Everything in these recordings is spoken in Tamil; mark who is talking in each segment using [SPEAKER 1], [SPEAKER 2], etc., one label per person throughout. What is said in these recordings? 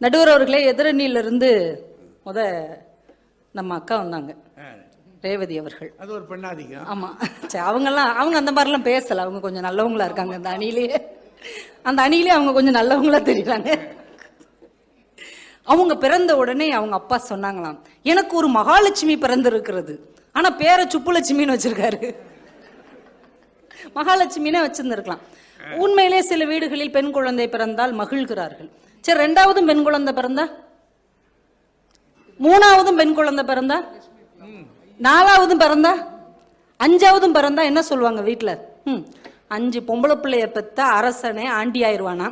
[SPEAKER 1] நடுவர் அவர்களே, எதிரணியிலிருந்து நம்ம அக்கா வந்தாங்க, ரேவதி அவர்கள்.
[SPEAKER 2] அது ஒரு பெண்ணாதிக்கம்.
[SPEAKER 1] ஆமா, அவங்க அந்த மாதிரிலாம் பேசல. அவங்க கொஞ்சம் நல்லவங்களா இருக்காங்க. அந்த அணியிலே அவங்க கொஞ்சம் நல்லவங்களா தெரியுறாங்க. அவங்க பிறந்த உடனே அவங்க அப்பா சொன்னாங்களாம், எனக்கு ஒரு மகாலட்சுமி பிறந்து இருக்கிறது, ஆனா பேரை சுப்புலட்சுமின்னு வச்சிருக்காரு. மகாலட்சுமினே வச்சிருந்திருக்கலாம். உண்மையிலே சில வீடுகளில் பெண் குழந்தை பிறந்தால் மகிழ்கிறார்கள். சரி, 2வதும் பெண் குழந்தை பிறந்தா, 3வதும் பெண் குழந்தை பிறந்தா, 4வதும் பிறந்தா, 5வதும் பிறந்தா என்ன சொல்லுவாங்க வீட்டுல? 5 பொம்பளை பிள்ளைய பெத்த அரசனே ஆண்டி ஆயிடுவானா?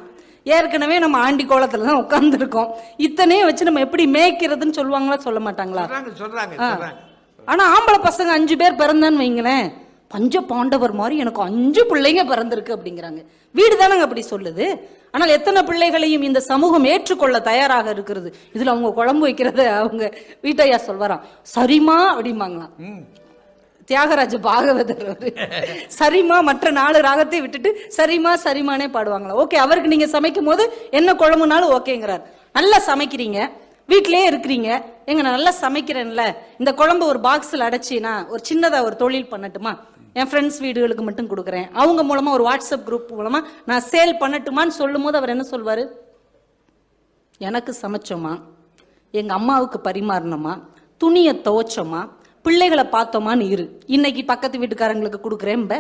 [SPEAKER 1] ஏற்கனவே நம்ம ஆண்டி கோலத்துல தான் உட்கார்ந்து இருக்கோம், இத்தனையும் வச்சு நம்ம எப்படி மேய்க்கிறதுன்னு சொல்லுவாங்களா, சொல்ல மாட்டாங்களா? ஆனா ஆம்பளை பசங்க 5 பேர் பிறந்தான்னு வைங்களேன், பஞ்ச பாண்டவர் மாதிரி எனக்கு 5 பிள்ளைங்க பிறந்திருக்கு அப்படிங்கிறாங்க. வீடு தானங்க அப்படி சொல்லுது. ஆனால் எத்தனை பிள்ளைகளையும் இந்த சமூகம் ஏற்றுக்கொள்ள தயாராக இருக்கிறது. இதுல அவங்க குழம்பு வைக்கிறத அவங்க வீட்டையா சொல்வாராம், சரிமா அப்படிம்பாங்களாம். தியாகராஜ பாகவதர் சரிமா, மற்ற 4 ராகத்தை விட்டுட்டு சரிமா சரிமானே பாடுவாங்களா. ஓகே, அவருக்கு நீங்க சமைக்கும் போது என்ன குழம்புனாலும் ஓகேங்கிறார். நல்லா சமைக்கிறீங்க, வீட்டிலேயே இருக்கிறீங்க, எங்க நான் நல்லா சமைக்கிறேன்ல, இந்த குழம்பு ஒரு பாக்ஸில் அடைச்சினா ஒரு சின்னதா ஒரு தொழில் பண்ணட்டுமா, என் ஃப்ரெண்ட்ஸ் வீடுகளுக்கு மட்டும் கொடுக்குறேன், அவங்க மூலமா ஒரு வாட்ஸ்அப் குரூப் மூலமா நான் சேல் பண்ணட்டுமான்னு சொல்லும் போது அவர் என்ன சொல்வாரு? எனக்கு சமைச்சோமா, எங்க அம்மாவுக்கு பரிமாறணுமா, துணியை துவைச்சோமா, பிள்ளைகளை பார்த்தோமான்னு இரு. இன்னைக்கு பக்கத்து வீட்டுக்காரங்களுக்கு கொடுக்குறேன்ப,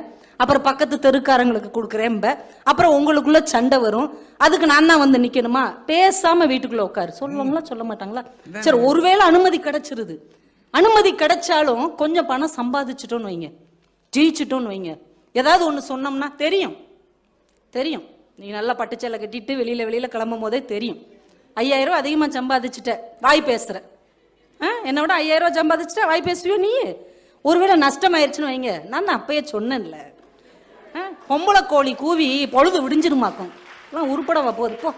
[SPEAKER 1] அப்புறம் பக்கத்து தெருக்காரங்களுக்கு கொடுக்குறேன்ப, அப்புறம் உங்களுக்குள்ள சண்டை வரும், அதுக்கு நான் தான் வந்து நிக்கணுமா? பேசாம வீட்டுக்குள்ள உட்காரு சொல்லுவாங்களா, சொல்ல மாட்டாங்களா? சரி, ஒருவேளை அனுமதி கிடைச்சிருது, அனுமதி கிடைச்சாலும் கொஞ்சம் பணம் சம்பாதிச்சிட்டோன்னு வைங்க, ஜெயிச்சிட்டோன்னு வைங்க, ஏதாவது ஒன்று சொன்னோம்னா தெரியும், நீ நல்லா பட்டுச்சேலை கட்டிட்டு வெளியில கிளம்பும் போதே தெரியும், 5000 ரூபா அதிகமா சம்பாதிச்சுட்ட, வாய் பேசுற, என்னை விட 5000 ரூபா சம்பாதிச்சுட்ட வாய் பேசுவியோ நீ? ஒருவேளை நஷ்டம் ஆயிடுச்சுன்னு வைங்க, நான் தான் அப்பயே சொன்னேன்ல, பொம்பளை கோழி கூவி பொழுது விடிஞ்சிருமாக்கும், உருப்படவா போகுது போ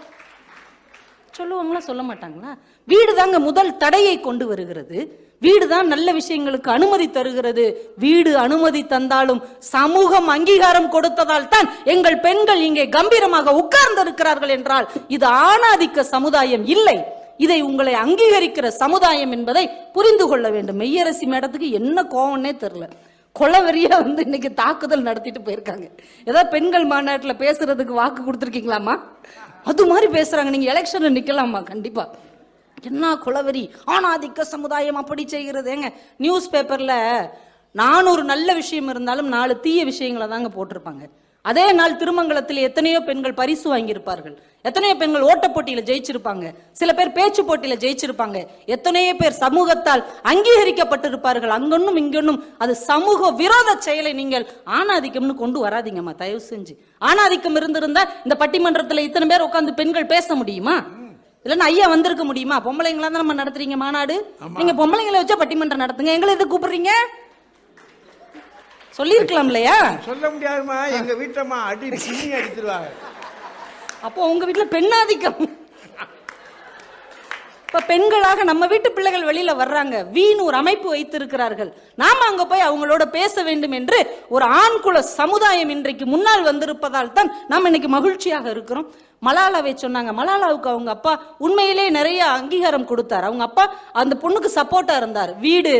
[SPEAKER 1] சொல்லுவாங்களா, சொல்ல மாட்டாங்களா? வீடு தாங்க முதல் தடையை கொண்டு வருகிறது. வீடு தான் நல்ல விஷயங்களுக்கு அனுமதி தருகிறது. வீடு அனுமதி தந்தாலும் சமூகம் அங்கீகாரம் கொடுத்ததால் தான் எங்கள் பெண்கள் இங்கே கம்பீரமாக உட்கார்ந்து இருக்கிறார்கள் என்றால் இது ஆணாதிக்க சமுதாயம் இல்லை, இதை உங்களை அங்கீகரிக்கிற சமுதாயம் என்பதை புரிந்து கொள்ள வேண்டும். மெய்யரசி மேடத்துக்கு என்ன கோவம்னே தெரியல, கொலவெறியா இன்னைக்கு தாக்குதல் நடத்திட்டு போயிருக்காங்க. ஏதாவது பெண்கள் மாநாட்டில் பேசுறதுக்கு வாக்கு கொடுத்துருக்கீங்களாமா? அது மாதிரி பேசுறாங்க. நீங்க எலெக்ஷன்ல நிக்கலாமா? கண்டிப்பா. என்ன கொலவெறி, ஆணாதிக்க சமுதாயம் அப்படி செய்கிறது. ஏங்க, நியூஸ் பேப்பர்ல 400 நல்ல விஷயம் இருந்தாலும் 4 தீய விஷயங்களை தாங்க போட்டிருப்பாங்க. அதே நாள் திருமங்கலத்தில் எத்தனையோ பெண்கள் பரிசு வாங்கியிருப்பார்கள், எத்தனையோ பெண்கள் ஓட்ட போட்டியில ஜெயிச்சிருப்பாங்க, சில பேர் பேச்சு போட்டியில ஜெயிச்சிருப்பாங்க, எத்தனையோ பேர் சமூகத்தால் அங்கீகரிக்கப்பட்டிருப்பார்கள். அங்கொன்னும் இங்கொன்னும் அது சமூக விரோத செயலை நீங்கள் ஆணாதிக்கம்னு கொண்டு வராதீங்கம்மா, தயவு செஞ்சு. ஆணாதிக்கம் இருந்திருந்தா இந்த பட்டிமன்றத்தில் இத்தனை பேர் உட்கார்ந்து பெண்கள் பேச முடியுமா? இல்லைன்னா ஐயா வந்திருக்க முடியுமா? பொம்பளைங்களா தான் நம்ம நடத்துறீங்க மாநாடு, நீங்க பொம்பளைங்களை வச்சா பட்டிமன்றம் நடத்துங்க, எங்களை எது கூப்பிடுறீங்க? சொல்லிருக்கலாம் இல்லையா?
[SPEAKER 2] சொல்ல முடியாதுமா, எங்க வீட்டம்மா அடி பின்னி அடிச்சிருவாங்க.
[SPEAKER 1] அப்போ உங்க வீட்டுல பெண்ணாதிக்கம். இப்ப பெண்களாக நம்ம வீட்டு பிள்ளைகள் வெளியில வர்றாங்க, வீண் ஒரு அமைப்பு வைத்திருக்கிறார்கள், நாம அங்க போய் அவங்களோட பேச வேண்டும் என்று ஒரு ஆண் குல சமுதாயம் இன்றைக்கு முன்னால் வந்திருப்பதால் தான் நாம் இன்னைக்கு மகிழ்ச்சியாக இருக்கிறோம். மலாலாவை சொன்னாங்க, மலாலாவுக்கு அவங்க அப்பா உண்மையிலே நிறைய அங்கீகாரம் கொடுத்தார். அவங்க அப்பா அந்த பொண்ணுக்கு சப்போர்ட்டா இருந்தார். வீடு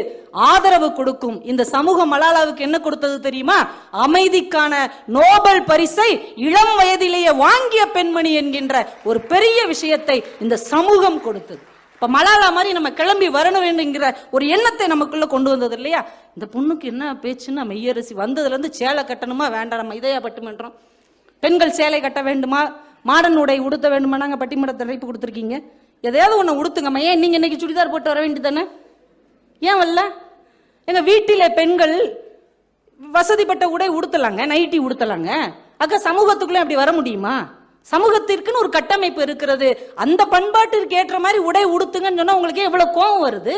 [SPEAKER 1] ஆதரவு கொடுக்கும் இந்த சமூகம் மலாலாவுக்கு என்ன கொடுத்தது தெரியுமா? அமைதிக்கான நோபல் பரிசை இளம் வயதிலேயே வாங்கிய பெண்மணி என்கின்ற ஒரு பெரிய விஷயத்தை இந்த சமூகம் கொடுத்தது. இப்ப மலாலா மாதிரி நம்ம கிளம்பி வரணும் என்கிற ஒரு எண்ணத்தை நமக்குள்ள கொண்டு வந்தது இல்லையா? இந்த பொண்ணுக்கு என்ன பேச்சுன்னா, மெய்யரசி வந்ததுல இருந்து சேலை கட்டணுமா வேண்டாம், நம்ம இதையா பட்டிமன்றம்? பெண்கள் சேலை கட்ட வேண்டுமா, மாடர்ன் உடை உடுத்த வேண்டுமா? நாங்க பட்டிமன்றத்தை தலைப்பு கொடுத்துருக்கீங்க, எதையாவது ஒண்ணு உடுத்துங்கம்மா. ஏன் நீங்க இன்னைக்கு சுடிதார் போட்டு வர வேண்டியதானே? ஏன் வரல? எங்க வீட்டில பெண்கள் வசதிப்பட்ட உடை உடுத்தலாங்க, நைட்டி உடுத்தலாங்க. அக்கா, சமூகத்துக்குள்ள அப்படி வர முடியுமா? சமூகத்திற்குன்னு ஒரு கட்டமைப்பு இருக்கிறது, அந்த பண்பாட்டிற்கு ஏற்ற மாதிரி உடை உடுத்துங்கன்னு சொன்னா உங்களுக்கு எவ்வளவு கோபம் வருது?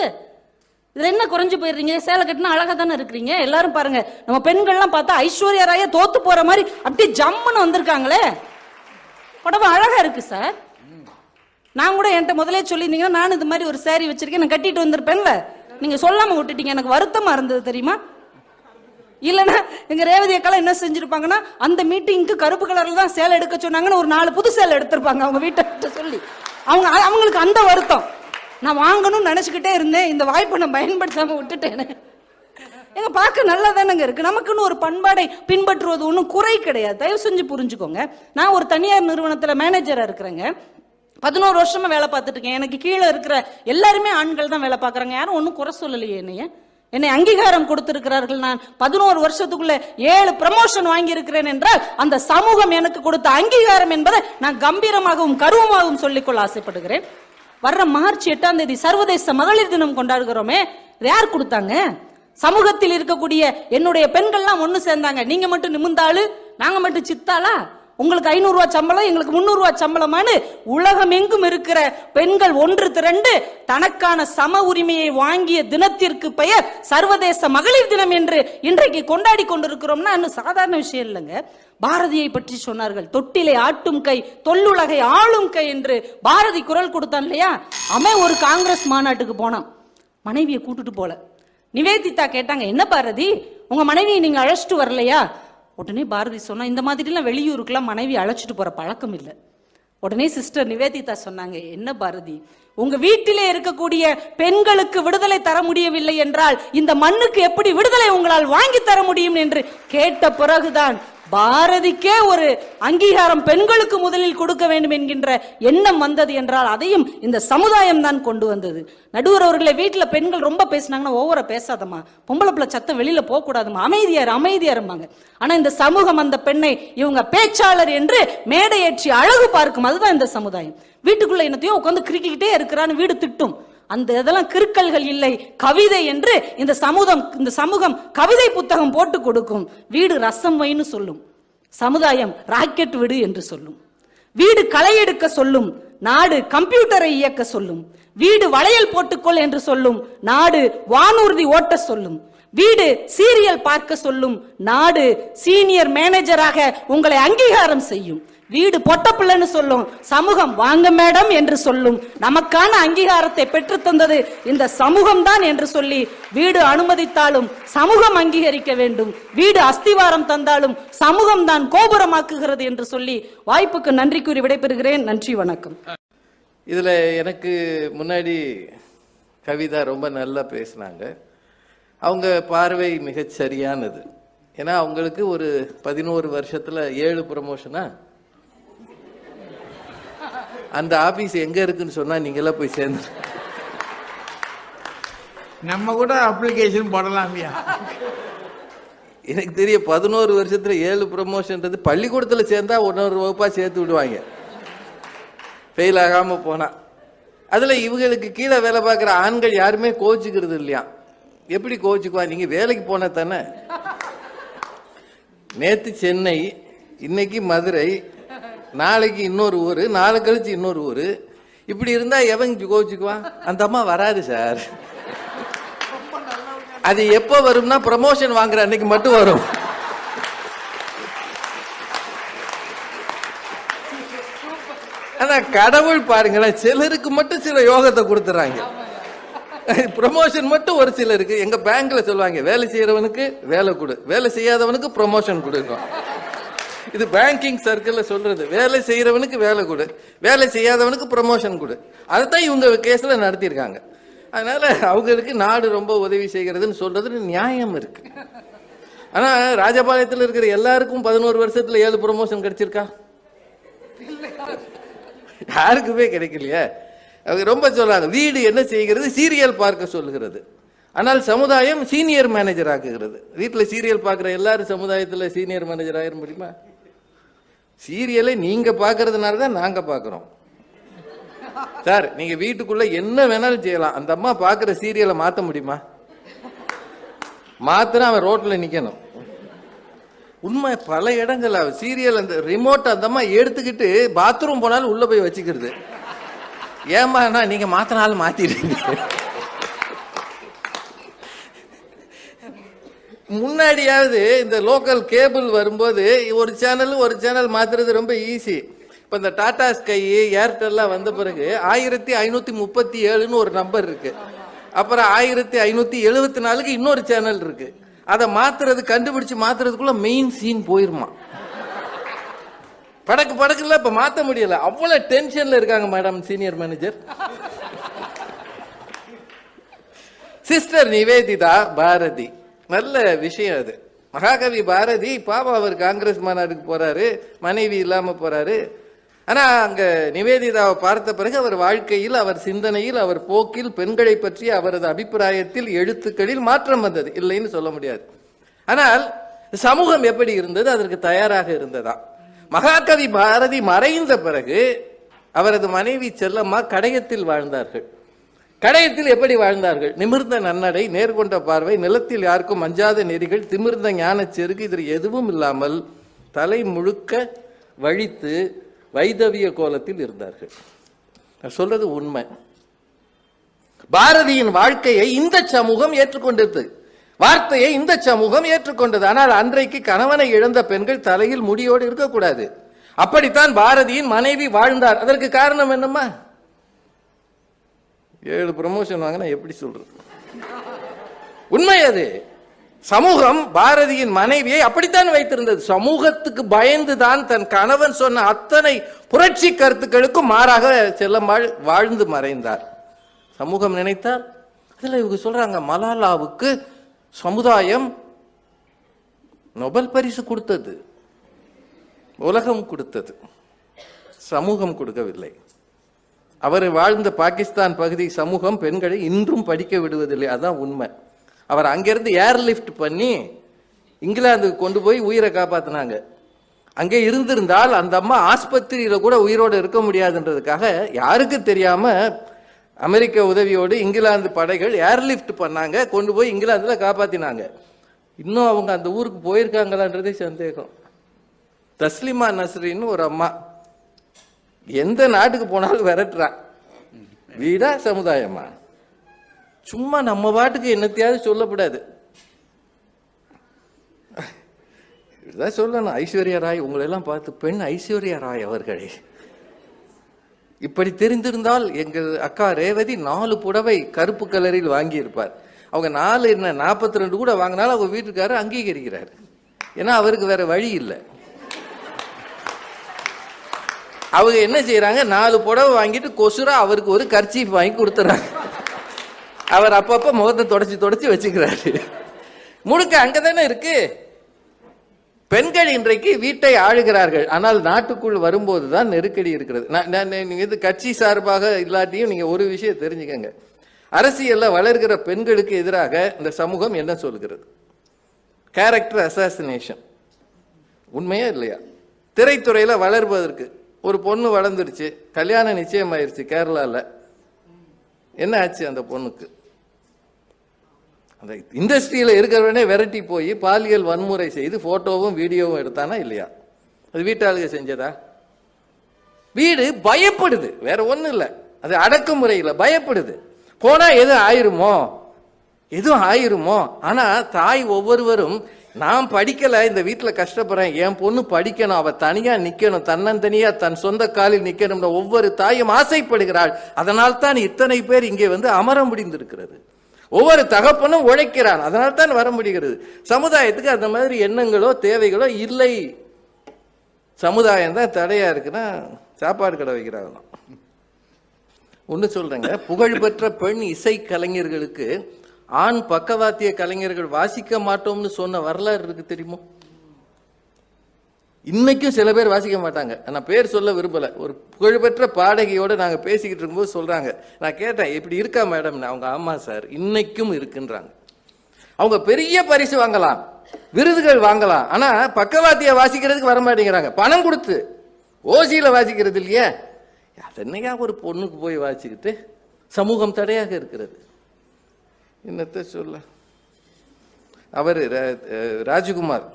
[SPEAKER 1] இதுல என்ன குறைஞ்சு போயிடுறீங்க? சேலை கட்டினா அழகா தானே இருக்கிறீங்க. எல்லாரும் பாருங்க, நம்ம பெண்கள்லாம் பார்த்தா ஐஸ்வர்யா ராய தோத்து போற மாதிரி அப்படியே ஜம்முன்னு வந்திருக்காங்களே, உடம்பு அழகா இருக்கு சார். நான் கூட என்கிட்ட முதலே சொல்லியிருந்தீங்கன்னா நான் இது மாதிரி ஒரு சேரீ வச்சிருக்கேன், நான் கட்டிட்டு வந்திருப்பேன்ல. நீங்க சொல்லாம விட்டுட்டீங்க, எனக்கு வருத்தமா இருந்தது தெரியுமா? இல்லைன்னா எங்க ரேவதி அக்கால என்ன செஞ்சிருப்பாங்கன்னா, அந்த மீட்டிங்க்கு கருப்பு கலர்ல தான் சேலை எடுக்க சொன்னாங்கன்னு ஒரு 4 புது சேலை எடுத்திருப்பாங்க அவங்க வீட்டை சொல்லி. அவங்களுக்கு அந்த வருத்தம். நான் வாங்கணும்னு நினைச்சுக்கிட்டே இருந்தேன், இந்த வாய்ப்பை நான் பயன்படுத்தாம விட்டுட்டேன்னு. எங்க பார்க்க நல்லா தானங்க இருக்கு. நமக்குன்னு ஒரு பண்பாடை பின்பற்றுவது ஒன்றும் குறை கிடையாது. தயவு செஞ்சு புரிஞ்சுக்கோங்க. நான் ஒரு தனியார் நிறுவனத்துல மேனேஜரா இருக்கிறேங்க. 11 வருஷமா வேலை பார்த்துட்டு இருக்கேன். எனக்கு கீழே இருக்கிற எல்லாருமே ஆண்கள் தான் வேலை பார்க்கறாங்க. யாரும் ஒன்றும் குறை சொல்லலையே. என்னை அங்கீகாரம் கொடுத்திருக்கிறார்கள். நான் 11 வருஷத்துக்குள்ள 7 ப்ரமோஷன் வாங்கி இருக்கிறேன் என்றால் அந்த சமூகம் எனக்கு கொடுத்த அங்கீகாரம் என்பதை நான் கம்பீரமாகவும் கருவமாகவும் சொல்லிக்கொள்ள ஆசைப்படுகிறேன். வர்ற மார்ச் 8ஆம் தேதி சர்வதேச மகளிர் தினம் கொண்டாடுகிறோமே, யார் கொடுத்தாங்க? சமூகத்தில் இருக்கக்கூடிய என்னுடைய பெண்கள்லாம் ஒண்ணு சேர்ந்தாங்க. நீங்க மட்டும் நிமிந்தாளு, நாங்க மட்டும் சித்தாளா, உங்களுக்கு 500 ரூபாய் சம்பளம், எங்களுக்கு 300 ரூபாய் சம்பளமானு உலகம் எங்கும் இருக்கிற பெண்கள் ஒன்று திரண்டு தனக்கான சம உரிமையை வாங்கிய தினத்திற்கு பெயர் சர்வதேச மகளிர் தினம் என்று இன்றைக்கு கொண்டாடி கொண்டிருக்கிறோம்னா இன்னும் சாதாரண விஷயம் இல்லைங்க. பாரதியை பற்றி சொன்னார்கள், தொட்டிலை ஆட்டும் கை தொல்லுலகை ஆளும் கை என்று பாரதி குரல் கொடுத்தான் இல்லையா? அவன் ஒரு காங்கிரஸ் மாநாட்டுக்கு போனான், மனைவியை கூட்டிட்டு போல. நிவேதிதா கேட்டாங்க, என்ன பாரதி உங்க மனைவியை நீங்க அழைச்சிட்டு வரலையா? உடனே பாரதி சொன்னா, இந்த மாதிரிலாம் வெளியூருக்குலாம் மனைவி அழைச்சிட்டு போற பழக்கம் இல்லை. உடனே சிஸ்டர் நிவேதிதா சொன்னாங்க, என்ன பாரதி உங்க வீட்டிலே இருக்கக்கூடிய பெண்களுக்கு விடுதலை தர முடியவில்லை என்றால் இந்த மண்ணுக்கு எப்படி விடுதலை உங்களால் வாங்கி தர முடியும் என்று கேட்ட பிறகுதான் பாரதிக்கே ஒரு அங்கீகாரம் பெண்களுக்கு முதலில் கொடுக்க வேண்டும் என்கின்ற எண்ணம் வந்தது என்றால் அதையும் இந்த சமுதாயம் தான் கொண்டு வந்தது. நடுவர் அவர்களை வீட்டில் பெண்கள் ரொம்ப பேசினாங்கன்னா, ஓவரா பேசாதம்மா, பொம்பளை பிள்ளை சத்தம் வெளியில போக கூடாதுமா, அமைதியாருமாங்க. ஆனா இந்த சமூகம் அந்த பெண்ணை இவங்க பேச்சாளர் என்று மேடையேற்றி அழகு பார்க்கும். அதுதான் இந்த சமுதாயம். வீட்டுக்குள்ள என்னத்தையும் உட்காந்து கிறுக்கிக்கிட்டே இருக்கிறான்னு வீடு திட்டும். அந்த இதெல்லாம் கிறுக்கல்கள் இல்லை, கவிதை என்று இந்த சமூகம் கவிதை புத்தகம் போட்டு கொடுக்கும். வீடு ரசம் வைன்னு சொல்லும், சமுதாயம் ராக்கெட் விடு என்று சொல்லும். வீடு களை எடுக்க சொல்லும், நாடு கம்ப்யூட்டரை இயக்க சொல்லும். வீடு வளையல் போட்டுக்கொள் என்று சொல்லும், நாடு வானூர்தி ஓட்ட சொல்லும். வீடு சீரியல் பார்க்க சொல்லும், நாடு சீனியர் மேனேஜராக உங்களை அங்கீகாரம் செய்யும். வீடு பொட்ட பிள்ளைன்னு சொல்லும், சமூகம் வாங்க மேடம் என்று சொல்லும். நமக்கான அங்கீகாரத்தை பெற்று தந்தது இந்த சமூகம் தான் என்று சொல்லி, வீடு அனுமதித்தாலும் சமூகம் அங்கீகரிக்க வேண்டும், வீடு அஸ்திவாரம் தந்தாலும் சமூகம் தான் கோபுரமாக்குகிறது என்று சொல்லி வாய்ப்புக்கு நன்றி கூறி விடைபெறுகிறேன். நன்றி, வணக்கம்.
[SPEAKER 3] இதுல எனக்கு முன்னாடி கவிதா ரொம்ப நல்லா பேசினாங்க. அவங்க பார்வை மிகச் சரியானது. ஏன்னா அவங்களுக்கு ஒரு 11 வருஷத்துல 7 ப்ரமோஷனா. அந்த ஆபீஸ் எங்க இருக்குன்னு சொன்னா நீங்க எல்லாம் போய் சேர்ந்து
[SPEAKER 2] நம்ம கூட அப்ளிகேஷன் போடலாமியா?
[SPEAKER 3] எனக்கு தெரிய 11 வருஷத்துல 7 ப்ரமோஷன்றது பள்ளிக்கூடத்துல சேர்ந்தா 1 வகுப்பா சேர்த்து விடுவாங்க, ஃபெயில் ஆகாம போனா. அதுல இவங்களுக்கு கீழே வேலை பார்க்குற ஆண்கள் யாருமே கோச்சிக்கிறது இல்லையா? எப்படி கோச்சுக்குவா? நீங்க வேலைக்கு போன தானே. நேத்து சென்னை, இன்னைக்கு மதுரை, நாளைக்கு இன்னொரு ஊரு, நாளை கழிச்சு இன்னொரு ஊரு. இப்படி இருந்தா எவன் கோச்சுக்குவா? அந்த அம்மா வராது சார். அது எப்ப வரும்னா ப்ரமோஷன் வாங்குற அன்னைக்கு மட்டும் வரும். ஆனா கடவுள் பாருங்களேன், சிலருக்கு மட்டும் சில யோகத்தை கொடுத்துறாங்க. ப்ரமோஷன் மட்டும் ஒரு சிலருக்கு. எங்க பேங்க்ல சொல்லுவாங்க, வேலை செய்யறவனுக்கு வேலை கொடு, வேலை செய்யாதவனுக்கு ப்ரமோஷன் கொடுக்கும். இது பேங்கிங் சர்க்கிள்ல சொல்றது. வேலை செய்யறவனுக்கு வேலை கொடு, வேலை செய்யாதவனுக்கு ப்ரமோஷன் கொடு. அதைத்தான் இவங்க கேஸ்ல நடத்தியிருக்காங்க. அதனால அவங்களுக்கு நாடு ரொம்ப உதவி செய்கிறதுன்னு சொல்றது நியாயம் இருக்கு. ஆனா ராஜபாளையத்தில் இருக்கிற எல்லாருக்கும் 11 வருஷத்துல 7 ப்ரமோஷன் கிடைச்சிருக்கா? யாருக்குமே கிடைக்கலையே. அவங்க ரொம்ப சொல்றாங்க, வீடு என்ன செய்கிறது? சீரியல் பார்க்க சொல்லுகிறது. ஆனால் சமுதாயம் சீனியர் மேனேஜர் ஆக்குகிறது. வீட்டில் சீரியல் பார்க்குற எல்லாரும் சமுதாயத்தில் சீனியர் மேனேஜர் ஆயிர முடியுமா? சீரியலை நீங்க பார்க்கறதுனால தான் நாங்க பார்க்குறோம் சார். நீங்க வீட்டுக்குள்ள என்ன வேணாலும் செய்யலாம், அந்த அம்மா பார்க்குற சீரியலை மாற்ற முடியுமா? மாத்தினா அவன் ரோட்ல நிக்கணும். உண்மை, பல இடங்கள் சீரியல் அந்த ரிமோட் அந்த அம்மா எடுத்துக்கிட்டு பாத்ரூம் போனாலும் உள்ள போய் வச்சுக்கிறது. ஏமாண்ணா நீங்க மாத்தினாலும் மாத்திடுறீங்க. முன்னாடியாவது இந்த லோக்கல் கேபிள் வரும்போது ஒரு சேனல் மாத்துறது ரொம்ப ஈஸி. இப்ப இந்த டாடா ஸ்கை, ஏர்டெல்லாம் வந்த பிறகு 1537ன்னு ஒரு நம்பர் இருக்கு. அப்புறம் 1574க்கு இன்னொரு சேனல் இருக்கு. அதை மாத்துறது, கண்டுபிடிச்சு மாத்துறதுக்குள்ள மெயின் சீன் போயிருமா. படக்குல இப்ப மாத்த முடியல, அவ்வளவு டென்ஷன்ல இருக்காங்க madam senior manager. Sister Nivedita Bharathi, நல்ல விஷயம் அது. மகாகவி பாரதி பாபா அவர் காங்கிரஸ் மாநாடுக்கு போறாரு, மனைவி இல்லாம போறாரு. ஆனா அங்க நிவேதிதாவை பார்த்த பிறகு அவர் வாழ்க்கையில், அவர் சிந்தனையில், அவர் போக்கில், பெண்களை பற்றிய அவரது அபிப்பிராயத்தில், எழுத்துக்களில் மாற்றம் வந்தது, இல்லைன்னு சொல்ல முடியாது. ஆனால் சமூகம் எப்படி இருந்தது, அதற்கு தயாராக இருந்ததா? மகாகவி பாரதி மறைந்த பிறகு அவரது மனைவி செல்லம்மா கடையத்தில் வாழ்ந்தார்கள். கடையத்தில் எப்படி வாழ்ந்தார்கள்? நிமிர்ந்த நன்னடை, நேர்கொண்ட பார்வை, நிலத்தில் யாருக்கும் அஞ்சாத நெறிகள், திமிர்ந்த ஞான செருக்கு, இதில் எதுவும் இல்லாமல் தலை முழுக்க வழித்து வைதவிய கோலத்தில் இருந்தார்கள். சொல்றது உண்மை. பாரதியின் வாழ்க்கையை இந்த சமூகம் ஏற்றுக்கொண்டது, வார்த்தையை இந்த சமூகம் ஏற்றுக்கொண்டது. ஆனால் அன்றைக்கு கணவனை இழந்த பெண்கள் தலையில் முடியோடு இருக்கக்கூடாது. அப்படித்தான் பாரதியின் மனைவி வாழ்ந்தார். அதற்கு காரணம் என்னம்மா? 7 ப்ரமோஷன் வாங்கினா எப்படி சொல்றது? உண்மை அது. சமூகம் பாரதியின் மனைவியை அப்படித்தான் வைத்திருந்தது. சமூகத்துக்கு பயந்துதான் தன் கணவன் சொன்ன அத்தனை புரட்சி கருத்துக்களுக்கும் மாறாக செல்லம்மாள் வாழ்ந்து மறைந்தார். சமூகம் நினைத்தால், அதுல இவங்க சொல்றாங்க மலாலாவுக்கு சமுதாயம் நோபல் பரிசு கொடுத்தது, உலகம் கொடுத்தது, சமூகம் கொடுக்கவில்லை. அவர் வாழ்ந்த பாகிஸ்தான் பகுதி சமூகம் பெண்களை இன்றும் படிக்க விடுவதில்லை, அதான் உண்மை. அவர் அங்கிருந்து ஏர்லிஃப்ட் பண்ணி இங்கிலாந்துக்கு கொண்டு போய் உயிரை காப்பாத்தினாங்க. அங்கே இருந்திருந்தால் அந்த அம்மா ஆஸ்பத்திரியில கூட உயிரோடு இருக்க முடியாதுன்றதுக்காக யாருக்கு தெரியாம அமெரிக்க உதவியோடு இங்கிலாந்து படைகள் ஏர்லிஃப்ட் பண்ணாங்க, கொண்டு போய் இங்கிலாந்துல காப்பாத்தினாங்க. இன்னும் அவங்க அந்த ஊருக்கு போயிருக்காங்களான்றதே சந்தேகம். தஸ்லிமா நஸ்ரின்னு ஒரு அம்மா எந்த நாட்டுக்கு போனாலும் விரட்டுறா. வீடா சமுதாயமா? சும்மா நம்ம பாட்டுக்கு என்னத்தையாவது சொல்லக்கூடாது. இதுதான் சொல்லணும். ஐஸ்வர்யா ராய், உங்களெல்லாம் பார்த்து பெண் ஐஸ்வர்யா ராய் அவர்களே, இப்படி தெரிந்திருந்தால் எங்கள் அக்கா ரேவதி 4 புடவை கருப்பு கலரில் வாங்கி இருப்பார். அவங்க 4 என்ன 42 கூட வாங்கினாலும் அவங்க வீட்டுக்காரர் அங்கீகரிக்கிறார். ஏன்னா அவருக்கு வேற வழி இல்லை. அவங்க என்ன செய்யறாங்க, 4 புடவை வாங்கிட்டு கொசுரா அவருக்கு ஒரு கர்ச்சீஃப் வாங்கி கொடுத்துறாங்க. அவர் அப்பப்ப முகத்தை தொடச்சி வச்சுக்கிறாரு. முழுக்க அங்கதானே இருக்கு. பெண்கள் இன்றைக்கு வீட்டை ஆளுகிறார்கள். ஆனால் நாட்டுக்குள் வரும்போதுதான் நெருக்கடி இருக்கிறது. இது கட்சி சார்பாக இல்லாட்டியும் நீங்க ஒரு விஷயம் தெரிஞ்சுக்கங்க, அரசியல்ல வளர்கிற பெண்களுக்கு எதிராக இந்த சமூகம் என்ன சொல்கிறது? Character assassination. உண்மையா இல்லையா? திரைத்துறையில வளர்வதற்கு ஒரு பொண்ணு வளர்ந்துருச்சு, கல்யாணம் நிச்சயமாயிருச்சு கேரளால. என்ன ஆச்சு அந்த பொண்ணுக்கு? அந்த இண்டஸ்ட்ரியில இருக்கிறவனே விரட்டி போய் பாலியல் வன்முறை செய்து போட்டோவும் வீடியோவும் எடுத்தானா இல்லையா? அது வீட்டாளுக செஞ்சதா? வீடு பயப்படுது, வேற ஒண்ணும் இல்லை. அது அடக்குமுறையில் பயப்படுது. போனா எதுவும் ஆயிருமோ. ஆனா தாய் ஒவ்வொருவரும், நான் படிக்கல, இந்த வீட்டுல கஷ்டப்படுறேன், என் பொண்ணு படிக்கணும், அவ தனியா நிக்கணும், தன்னந்தனியா தன் சொந்த காலில் நிக்கணும், ஒவ்வொரு தாயும் ஆசைப்படுகிறாள். அதனால் தான் இத்தனை பேர் இங்கே வந்து அமர முடிந்திருக்கிறது. ஒவ்வொரு தகப்பனும் உழைக்கிறான், அதனால் தான் வர முடிகிறது. சமுதாயத்துக்கு அந்த மாதிரி எண்ணங்களோ தேவைகளோ இல்லை. சமுதாயம் தான் தடையா இருக்குன்னா சாப்பாடு கடை வைக்கிறாங்க. ஒன்று சொல்றேங்க, புகழ்பெற்ற பெண் இசை கலைஞர்களுக்கு ஆண் பக்கவாத்திய கலைஞர்கள் வாசிக்க மாட்டோம்னு சொன்ன வரலாறு இருக்கு தெரியுமோ? இன்னைக்கும் சில பேர் வாசிக்க மாட்டாங்க. நான் பேர் சொல்ல விரும்பல. ஒரு புகழ்பெற்ற பாடகியோட நாங்க பேசிக்கிட்டு இருக்கும்போது சொல்றாங்க, நான் கேட்டேன் இப்படி இருக்கா மேடம்? அவங்க ஆமா சார், இன்னைக்கும் இருக்குன்றாங்க. அவங்க பெரிய பரிசு வாங்கலாம், விருதுகள் வாங்கலாம், ஆனா பக்கவாத்திய வாசிக்கிறதுக்கு வர மாட்டேங்கிறாங்க. பணம் கொடுத்து ஓசியில வாசிக்கிறது இல்லையே. அதனையா ஒரு பொண்ணுக்கு போய் வாசிக்கிட்டு சமூகம் தடையாக இருக்கிறது. என்னத்த சொல்ல. அவர் ராஜகுமார்,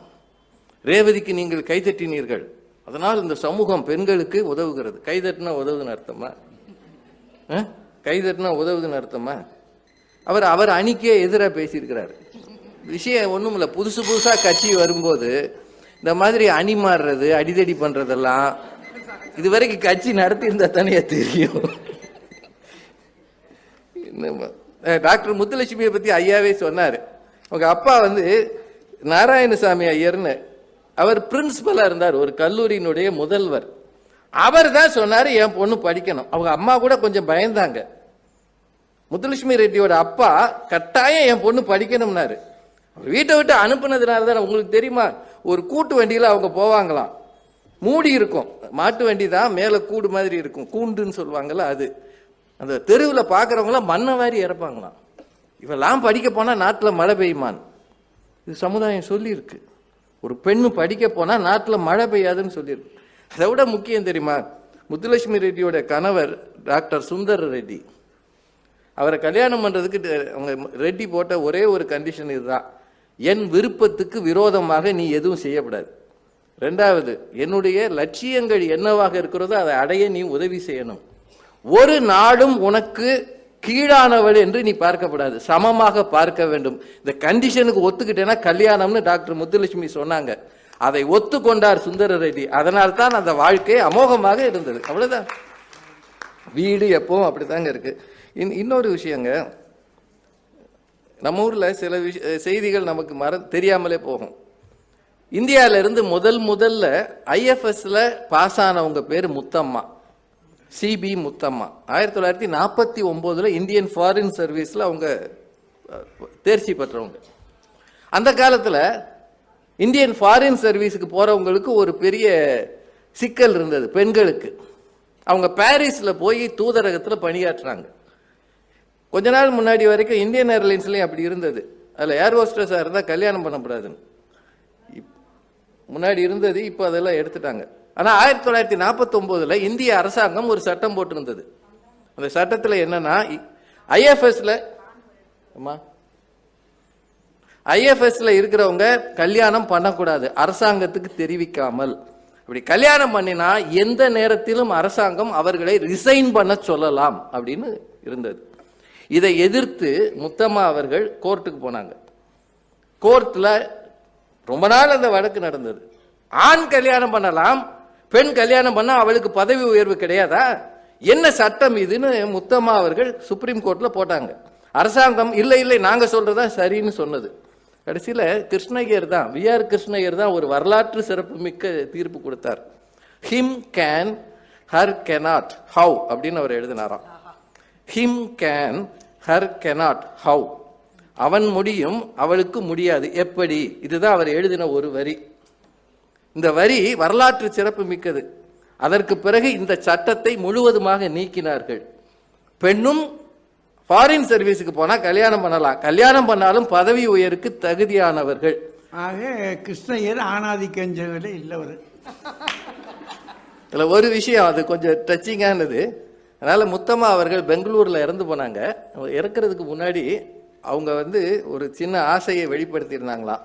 [SPEAKER 3] ரேவதிக்கு நீங்கள் கைதட்டினீர்கள், அதனால் இந்த சமூகம் பெண்களுக்கு உதவுகிறது. கைதட்டினா உதவுதுன்னு அர்த்தமா? கைதட்டினா உதவுதுன்னு அர்த்தமா? அவர் அணிக்கே எதிராக பேசியிருக்கிறார். விஷயம் ஒன்றும் இல்லை. புதுசா கட்சி வரும்போது இந்த மாதிரி அணி மாறுறது, அடிதடி பண்றதெல்லாம் இதுவரைக்கும் கட்சி நடத்தி இருந்தா தானே தெரியும். டாக்டர் முத்துலட்சுமியை பத்தி ஐயாவே சொன்னாரு. உங்க அப்பா வந்து நாராயணசாமி ஐயர்னு அவர் பிரின்சிபலா இருந்தார், ஒரு கல்லூரியினுடைய முதல்வர். அவர் தான் சொன்னாரு என் பொண்ணு படிக்கணும். அவங்க அம்மா கூட கொஞ்சம் பயந்தாங்க. முத்துலட்சுமி ரெட்டியோட அப்பா கட்டாயம் என் பொண்ணு படிக்கணும்னாரு. வீட்டை விட்டு அனுப்புனதுனால தான். உங்களுக்கு தெரியுமா, ஒரு கூட்டு வண்டியில அவங்க போவாங்களாம், மூடி இருக்கும், மாட்டு வண்டி தான், மேல கூடு மாதிரி இருக்கும், கூண்டுன்னு சொல்லுவாங்கல்ல அது. அந்த தெருவில் பார்க்குறவங்களாம் மண்ணை வாரி இறப்பாங்களாம். இவெல்லாம் படிக்க போனா நாட்டில் மழை பெய்யுமான். இது சமுதாயம் சொல்லியிருக்கு. ஒரு பெண்ணு படிக்க போனா நாட்டில் மழை பெய்யாதுன்னு சொல்லியிருக்கு. அதை விட முக்கியம் தெரியுமா, முத்துலட்சுமி ரெட்டியோட கணவர் டாக்டர் சுந்தர் ரெட்டி, அவரை கல்யாணம் பண்றதுக்கு அவங்க ரெட்டி போட்ட ஒரே ஒரு கண்டிஷன் இதுதான், என் விருப்பத்துக்கு விரோதமாக நீ எதுவும் செய்யக்கூடாது. ரெண்டாவது, என்னுடைய லட்சியங்கள் என்னவாக இருக்கிறதோ அதை அடைய நீ உதவி செய்யணும். ஒரு நாளும் உனக்கு கீழானவள் என்று நீ பார்க்கப்படாது, சமமாக பார்க்க வேண்டும். இந்த கண்டிஷனுக்கு ஒத்துக்கிட்டேன்னா கல்யாணம்னு டாக்டர் முத்துலட்சுமி சொன்னாங்க. அதை ஒத்துக்கொண்டார் சுந்தர ரெட்டி. அதனால்தான் அந்த வாழ்க்கை அமோகமாக இருந்தது. அவ்வளவுதான். வீடு எப்பவும் அப்படித்தாங்க இருக்கு. இன்னொரு விஷயங்க, நம்ம ஊர்ல சில செய்திகள் நமக்கு தெரியாமலே போகும். இந்தியாவில இருந்து முதல்ல IFSல பாஸ் ஆனவங்க பேரு Muthamma, CB Muthamma. 1949 Indian foreign சர்வீஸ்ல அவங்க தேர்ச்சி பெற்றவங்க. அந்த காலத்துல இந்தியன் ஃபாரின் சர்வீஸுக்கு போறவங்களுக்கு ஒரு பெரிய சிக்கல் இருந்தது பெண்களுக்கு. அவங்க பாரிஸ்ல போய் தூதரகத்துல பணியாற்றுறாங்க. கொஞ்ச நாள் முன்னாடி வரைக்கும் இந்தியன் ஏர்லைன்ஸ்லயும் அப்படி இருந்தது. அதுல ஏர் ஹோஸ்டஸா இருந்தா கல்யாணம் பண்ணக்கூடாதுன்னு முன்னாடி இருந்தது. இப்போ அதெல்லாம் எடுத்துட்டாங்க. ஆனா 1949 இந்திய அரசாங்கம் ஒரு சட்டம் போட்டிருந்தது. அந்த சட்டத்துல என்னன்னா, IFSல இருக்கிறவங்க கல்யாணம் பண்ணக்கூடாது அரசாங்கத்துக்கு தெரிவிக்காமல். அப்படி கல்யாணம் பண்ணினா எந்த நேரத்திலும் அரசாங்கம் அவர்களை ரிசைன் பண்ண சொல்லலாம் அப்படின்னு இருந்தது. இதை எதிர்த்து முத்தம்மா அவர்கள் கோர்ட்டுக்கு போனாங்க. கோர்ட்ல ரொம்ப நாள் அந்த வழக்கு நடந்தது. ஆண் கல்யாணம் பண்ணலாம், பெண் கல்யாணம் பண்ணா அவளுக்கு பதவி உயர்வு கிடையாதா, என்ன சட்டம் இதுன்னு முத்தம்மா அவர்கள் சுப்ரீம் கோர்ட்ல போட்டாங்க. அரசாங்கம் இல்லை நாங்க சொல்றதா சரின்னு சொன்னது. கடைசியில கிருஷ்ணய்யர் தான், VR கிருஷ்ணய்யர் தான் ஒரு வரலாற்று சிறப்பு மிக்க தீர்ப்பு கொடுத்தார். Him can her cannot have அப்படின்னு அவர் எழுதினாராம். Him can her cannot have, அவன் முடியும் அவளுக்கு முடியாது எப்படி. இதுதான் அவர் எழுதின ஒரு வரி. இந்த வரி வரலாற்று சிறப்பு மிக்கது. அதற்கு பிறகு இந்த சட்டத்தை முழுவதுமாக நீக்கினார்கள். பெண்ணும் ஃபாரின் சர்வீஸுக்கு போனா கல்யாணம் பண்ணலாம், கல்யாணம் பண்ணாலும் பதவி உயருக்கு தகுதியானவர்கள்.
[SPEAKER 2] ஆக கிருஷ்ணய்யர் ஆணாதிக்கஞ்சவில்லை இல்லவர்.
[SPEAKER 3] இதுல ஒரு விஷயம் அது கொஞ்சம் டச்சிங்கானது. அதனால முத்தம்மா அவர்கள் பெங்களூர்ல இறந்து போனாங்க. இறக்குறதுக்கு முன்னாடி அவங்க ஒரு சின்ன ஆசையை வெளிப்படுத்தியிருந்தாங்களாம்.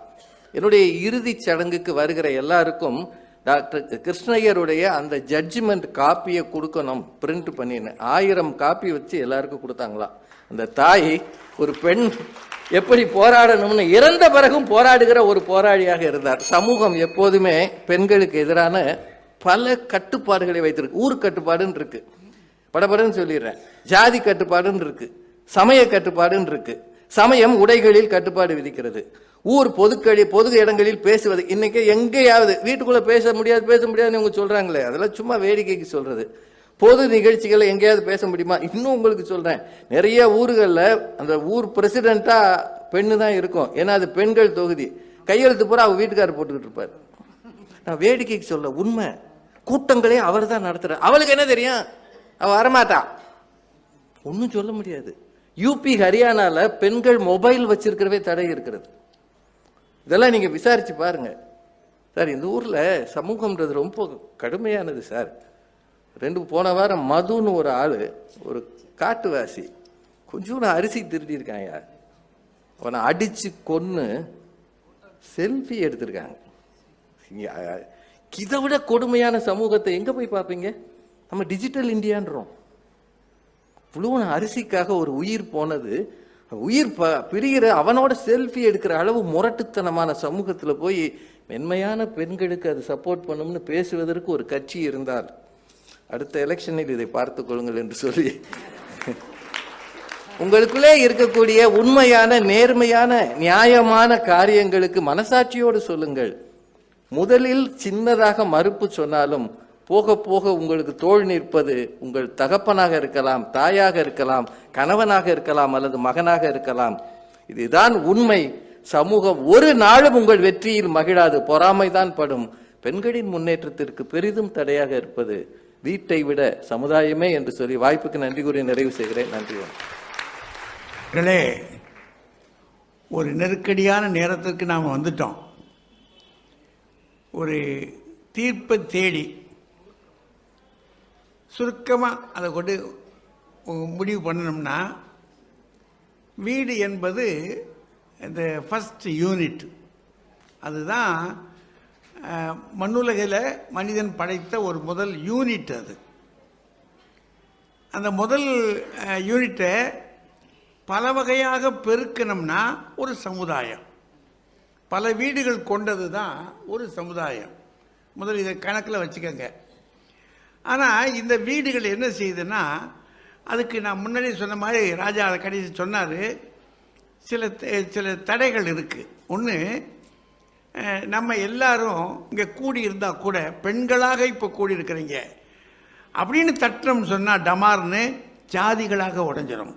[SPEAKER 3] என்னுடைய இறுதி சடங்குக்கு வருகிற எல்லாருக்கும் டாக்டர் கிருஷ்ணய்யருடைய அந்த ஜட்ஜ்மெண்ட் காப்பியை கொடுக்கணும் பிரிண்ட் பண்ணின்னு 1000 காப்பி வச்சு எல்லாருக்கும் கொடுத்தாங்களாம். அந்த தாய் ஒரு பெண் எப்படி போராடணும்னு இறந்த பிறகும் போராடுகிற ஒரு போராளியாக இருந்தார். சமூகம் எப்போதுமே பெண்களுக்கு எதிரான பல கட்டுப்பாடுகளை வைத்திருக்கு. ஊர் கட்டுப்பாடுன்னு இருக்கு, படபடன்னு சொல்லிடுறேன். ஜாதி கட்டுப்பாடுன்னு இருக்கு, சமய கட்டுப்பாடுன்னு இருக்கு. சமயம் உடைகளில் கட்டுப்பாடு விதிக்கிறது. ஊர் பொது இடங்களில் பேசுவது. இன்னைக்கு எங்கேயாவது வீட்டுக்குள்ள பேச முடியாதுன்னு இவங்க சொல்றாங்களே, அதெல்லாம் சும்மா வேடிக்கைக்கு சொல்றது. பொது நிகழ்ச்சிகளை எங்கேயாவது பேச முடியுமா? இன்னும் உங்களுக்கு சொல்றேன், நிறைய ஊர்களில் அந்த ஊர் பிரசிடென்ட்டா பெண்ணு தான் இருக்கும். ஏன்னா அது பெண்கள் தொகுதி. கையெழுத்து பூரா அவங்க வீட்டுக்காரர் போட்டுக்கிட்டு இருப்பார். நான் வேடிக்கைக்கு சொல்ல, உண்மை. கூட்டங்களே அவர் தான் நடத்துறார். அவளுக்கு என்ன தெரியும்? அவ வரமாட்டா, ஒன்னும் சொல்ல முடியாது. UP ஹரியானால பெண்கள் மொபைல் வச்சிருக்கிறவே தடை இருக்கிறது. இதெல்லாம் நீங்க விசாரிச்சு பாருங்க சார். இந்த ஊர்ல சமூகம்ன்றது ரொம்ப கடுமையானது சார். போன வாரம் மதுன்னு ஒரு ஆளு, ஒரு காட்டுவாசி, கொஞ்சம் அரிசி திருடி இருக்காங்க. அவனை அடிச்சு கொன்னு செல்ஃபி எடுத்திருக்காங்க. இதை விட கொடுமையான சமூகத்தை எங்க போய் பார்ப்பீங்க? நம்ம டிஜிட்டல் இந்தியான்றோம். இவ்வளவு அரிசிக்காக ஒரு உயிர் போனது, உயிர் பிரிகிற அவனோட செல்ஃபி எடுக்கிற அளவு முரட்டுத்தனமான சமூகத்துல போய் மென்மையான பெண்களுக்கு அது சப்போர்ட் பண்ணும்னு பேசுவதற்கு ஒரு கட்சி இருந்தால் அடுத்த எலெக்ஷனில் இதை பார்த்துக் கொள்ளுங்கள் என்று சொல்லி, உங்களுக்குள்ளே இருக்கக்கூடிய உண்மையான நேர்மையான நியாயமான காரியங்களுக்கு மனசாட்சியோடு சொல்லுங்கள். முதலில் சின்னதாக மறுப்பு சொன்னாலும் போக போக உங்களுக்கு தோள் நிற்பது உங்கள் தகப்பனாக இருக்கலாம், தாயாக இருக்கலாம், கணவனாக இருக்கலாம், அல்லது மகனாக இருக்கலாம். இதுதான் உண்மை. சமூகம் ஒரு நாளும் உங்கள் வெற்றியில் மகிழாது, பொறாமைதான் படும். பெண்களின் முன்னேற்றத்திற்கு பெரிதும் தடையாக இருப்பது வீட்டை விட சமுதாயமே என்று சொல்லி வாய்ப்புக்கு நன்றி கூறி நிறைவு செய்கிறேன். நன்றி.
[SPEAKER 2] ஒரு நெருக்கடியான நேரத்திற்கு நாம் வந்துட்டோம். ஒரு தீர்ப்பை தேடி சுருக்கமாக அதை கொண்டு முடிவு பண்ணணும்னா, வீடு என்பது இந்த ஃபஸ்ட் யூனிட். அதுதான் மண்ணுலகில் மனிதன் படைத்த ஒரு முதல் யூனிட். அது அந்த முதல் யூனிட்டை பல வகையாக பெருக்கணும்னா ஒரு சமுதாயம், பல வீடுகள் கொண்டது தான் ஒரு சமுதாயம். முதல் இதை கணக்கில் வச்சுக்கோங்க. ஆனால் இந்த வீடுகள் என்ன செய்யுதுன்னா, அதுக்கு நான் முன்னாடி சொன்ன மாதிரி ராஜா அதை கடைசி சொன்னார், சில தடைகள் இருக்குது. ஒன்று, நம்ம எல்லாரும் இங்கே கூடி இருந்தால் கூட பெண்களாக இப்போ கூடி இருக்கிறீங்க அப்படின்னு தட்டணும்னு சொன்னால் டமார்னு ஜாதிகளாக உடைஞ்சிடும்.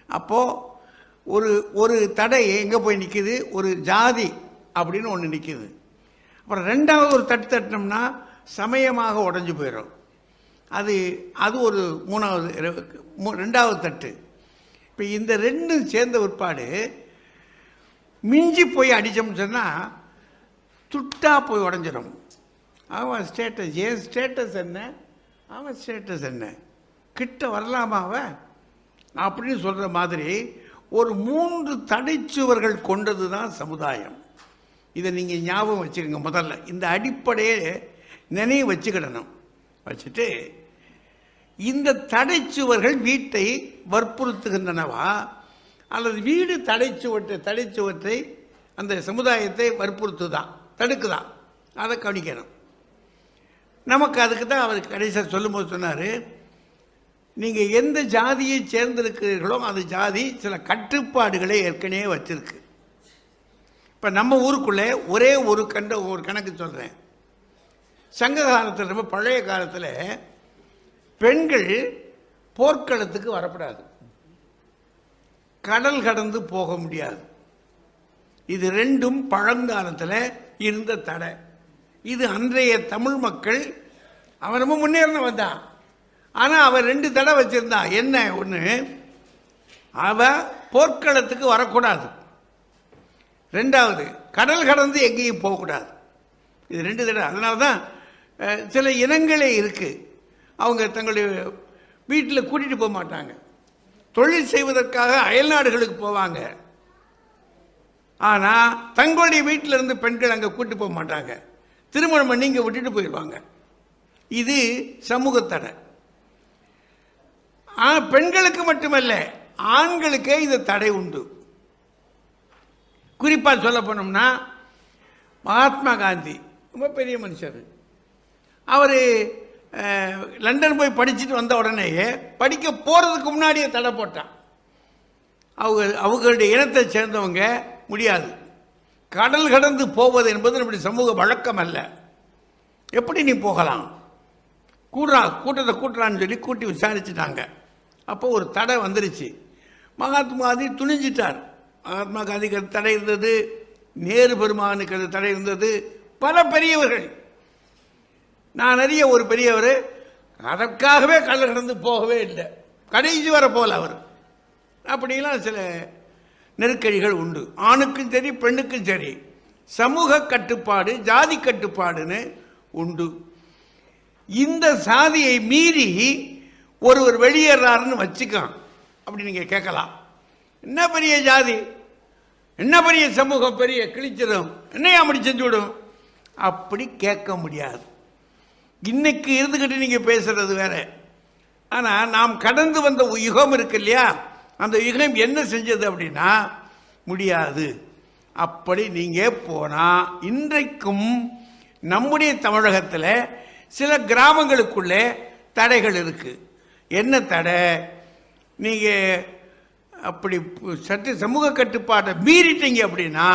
[SPEAKER 2] அப்போது ஒரு தடை எங்கே போய் நிற்கிது, ஒரு ஜாதி அப்படின்னு ஒன்று நிற்கிது. அப்புறம் ரெண்டாவது ஒரு தட்டு தட்டினோம்னா சமயமாக உடஞ்சி போயிடும். அது ஒரு ரெண்டாவது தட்டு. இப்போ இந்த ரெண்டும் சேர்ந்த பிற்பாடு மிஞ்சி போய் அடித்தோம்னு சொன்னால் துட்டா போய் உடஞ்சிடும். அவன் ஸ்டேட்டஸ், ஏன் ஸ்டேட்டஸ் என்ன, அவன் ஸ்டேட்டஸ் என்ன, கிட்ட வரலாமா அவன் அப்படின்னு சொல்கிற மாதிரி ஒரு 3 தடைச்சுவர்கள் கொண்டது தான் சமுதாயம். இதை நீங்கள் ஞாபகம் வச்சுக்கோங்க. முதல்ல இந்த அடிப்படையே நினைவு வச்சுக்கிடணும். வச்சுட்டு இந்த தடைச்சுவர்கள் வீட்டை வற்புறுத்துகின்றனவா அல்லது வீடு தடைச்சுவற்றை அந்த சமுதாயத்தை வற்புறுத்துதான், தடுக்குதான், அதை கவனிக்கணும். நமக்கு அதுக்கு தான் அவர் கடைசியாக சொல்லும்போது சொன்னார், நீங்கள் எந்த ஜாதியை சேர்ந்திருக்கிறீர்களோ அந்த ஜாதி சில கட்டுப்பாடுகளை ஏற்கனவே வச்சிருக்கு. இப்போ நம்ம ஊருக்குள்ளே ஒரே ஒரு கணக்கு சொல்கிறேன். சங்க காலத்தில், ரொம்ப பழைய காலத்தில் பெண்கள் போர்க்களத்துக்கு வரப்படாது, கடல் கடந்து போக முடியாது. இது ரெண்டும் பழங்காலத்தில் இருந்த தடை. இது அன்றைய தமிழ் மக்கள் அவன் ரொம்ப முன்னேறினவன் தான். ஆனால் அவன் 2 தடை வச்சிருந்தான். என்ன? ஒன்று, அவன் போர்க்களத்துக்கு வரக்கூடாது. ரெண்டாவது, கடல் கடந்து எங்கேயும் போகக்கூடாது. இது 2 தடை. அதனால தான் சில இனங்களே இருக்கு, அவங்க தங்களுடைய வீட்டில் கூட்டிகிட்டு போக மாட்டாங்க. தொழில் செய்வதற்காக அயல்நாடுகளுக்கு போவாங்க. ஆனால் தங்களுடைய வீட்டில் இருந்து பெண்கள் அங்கே கூட்டிட்டு போக மாட்டாங்க. திருமணம் பண்ணி இங்கே விட்டுட்டு போயிடுவாங்க. இது சமூக தடை. பெண்களுக்கு மட்டுமல்ல, ஆண்களுக்கே இந்த தடை உண்டு. குறிப்பாக சொல்ல போனோம்னா, மகாத்மா காந்தி ரொம்ப பெரிய மனுஷர். அவர் லண்டன் போய் படிச்சுட்டு வந்த உடனேயே படிக்க போகிறதுக்கு முன்னாடியே தடை போட்டான். அவங்களுடைய இனத்தை சேர்ந்தவங்க முடியாது, கடல் கடந்து போவது என்பது நம்முடைய சமூக வழக்கம் அல்ல, எப்படி நீ போகலாம், கூட்டத்தை கூட்டுறான்னு சொல்லி கூட்டி விசாரிச்சுட்டாங்க. அப்போ ஒரு தடை வந்துருச்சு. மகாத்மா காந்தி துணிஞ்சிட்டார். மகாத்மா காந்திக்கு அது தடை இருந்தது, நேரு பெருமானுக்கு அது தடை இருந்தது, பல பெரியவர்கள். நான் அறிய ஒரு பெரியவர் அதற்காகவே கடல் கடந்து போகவே இல்லை, கடைசி வர போல அவர். அப்படிலாம் சில நெருக்கடிகள் உண்டு. ஆணுக்கும் சரி பெண்ணுக்கும் சரி சமூக கட்டுப்பாடு, ஜாதி கட்டுப்பாடுன்னு உண்டு. இந்த சாதியை மீறி ஒருவர் வெளியேறாருன்னு வச்சுக்கான். அப்படி நீங்கள் கேட்கலாம், என்ன பெரிய ஜாதி, என்ன பெரிய சமூகம், பெரிய கிழிச்சிடும், என்னையா அப்படி செஞ்சு விடும், அப்படி கேட்க முடியாது. இன்னைக்கு இருந்துக்கிட்டு நீங்கள் பேசுறது வேற. ஆனால் நாம் கடந்து வந்த யுகம் இருக்கு இல்லையா, அந்த யுகம் என்ன செஞ்சது அப்படின்னா முடியாது. அப்படி நீங்கள் போனால் இன்றைக்கும் நம்முடைய தமிழகத்தில் சில கிராமங்களுக்குள்ளே தடைகள் இருக்கு. என்ன தடை? நீங்கள் அப்படி சற்று சமூக கட்டுப்பாட்டை மீறிட்டீங்க அப்படின்னா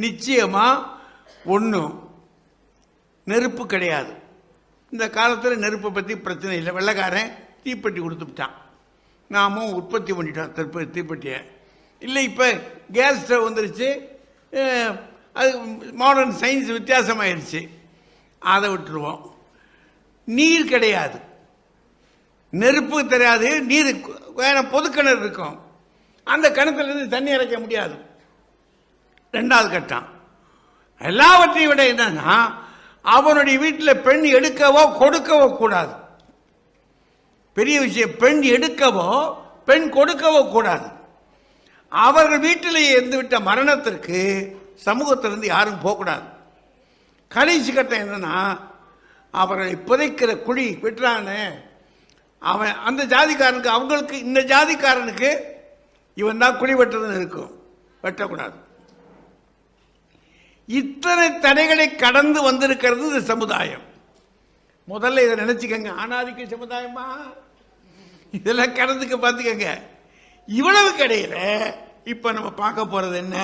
[SPEAKER 2] நிச்சயமாக ஒன்றும் நெருப்பு கிடையாது. இந்த காலத்தில் நெருப்பை பற்றி பிரச்சனை இல்லை. வெள்ளைக்காரன் தீப்பெட்டி கொடுத்துட்டான், நாமும் உற்பத்தி பண்ணிட்டோம் தீப்பெட்டியை. இல்லை இப்போ கேஸ் ஸ்டவ் வந்துருச்சு, அது மாடர்ன் சயின்ஸ் வித்தியாசமாயிருச்சு, அதை விட்டுருவோம். நீர் கிடையாது, நெருப்பு தெரியாது, நீர் வேணும், பொது கிணறு இருக்கும், அந்த கிணத்துலேருந்து தண்ணி இறைக்க முடியாது. ரெண்டாவது கட்டம். எல்லாவற்றையும் விட என்னன்னா, அவனுடைய வீட்டில் பெண் எடுக்கவோ கொடுக்கவோ கூடாது. பெரிய விஷயம். பெண் எடுக்கவோ பெண் கொடுக்கவோ கூடாது. அவர்கள் வீட்டிலேயே இருந்துவிட்ட மரணத்திற்கு சமூகத்திலிருந்து யாரும் போகக்கூடாது. கடைசி கட்டம் என்னன்னா, அவர்களை புதைக்கிற குழி வெட்டுறானே அவன், அந்த ஜாதிக்காரனுக்கு, அவங்களுக்கு இந்த ஜாதிக்காரனுக்கு இவன் தான் குழி வெட்டுறதுன்னு இருக்கும், வெட்டக்கூடாது. இத்தனை தடைகளை கடந்து வந்திருக்கிறது இந்த சமுதாயம். முதல்ல இதை நினைச்சுக்கங்க, ஆணாதிக்க சமுதாயமா இதெல்லாம் கடந்துக்க பார்த்துக்கங்க. இவ்வளவு கிடையில இப்ப நம்ம பார்க்க போறது என்ன,